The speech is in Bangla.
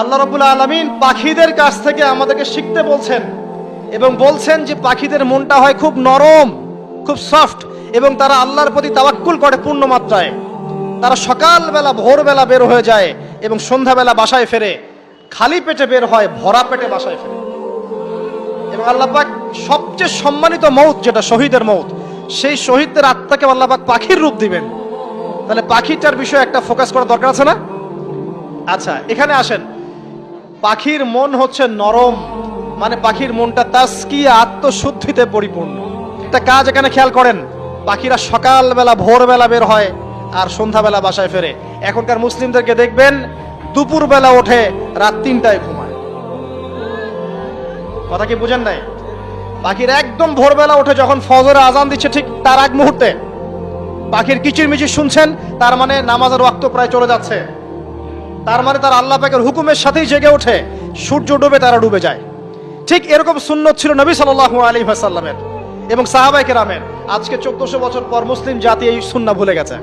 আল্লাহ রাব্বুল আলামিন পাখিদের কাছ থেকে আমাদেরকে শিখতে বলছেন এবং বলছেন যে পাখিদের মনটা হয় খুব নরম, খুব সফট, এবং তারা আল্লাহর প্রতি তাওয়াক্কুল করে পূর্ণ মাত্রায়। তারা সকালবেলা ভোরবেলা বের হয়ে যায় এবং সন্ধ্যাবেলা বাসায় ফেরে, খালি পেটে বের হয়, ভরা পেটে বাসায় ফেরে। এবং আল্লাহ পাক সবচেয়ে সম্মানিত মৌত যেটা শহীদের মৌত, সেই শহীদদের আত্মাকে আল্লাহ পাক পাখির রূপ দিবেন। তাহলে পাখিটার বিষয়ে একটা ফোকাস করা দরকার আছে না? আচ্ছা, এখানে আসেন। পাখির মন হচ্ছে নরম, মানে পাখির মনটা তাসকিয়া, আত্মশুদ্ধিতে পরিপূর্ণ। একটা কাজ এখানে খেয়াল করেন, পাখিরা সকালবেলা ভোরবেলা বের হয় আর সন্ধ্যাবেলা বাসায় ফেরে। এখনকার মুসলিমদেরকে দেখবেন দুপুরবেলা ওঠে, রাত 3টায় ঘুমায়। কথা কি বুঝেন নাই? পাখির একদম ভোরবেলা ওঠে, যখন ফজরের আজান দিচ্ছে ঠিক তার আগ মুহূর্তে পাখির কিচিরমিচির শুনছেন, তার মানে নামাজের ওয়াক্ত প্রায় চলে যাচ্ছে। তার মানে তার আল্লাহ পাকের হুকুমের সাথেই জেগে ওঠে, সূর্য ডুবে তারা ডুবে যায়। ঠিক এরকম সুন্নত ছিল নবী সাল্লাল্লাহু আলাইহি ওয়াসাল্লামের এবং সাহাবায়ে কেরামের। আজকে 1400 বছর পর মুসলিম জাতি এই সুন্নাহ ভুলে গেছে।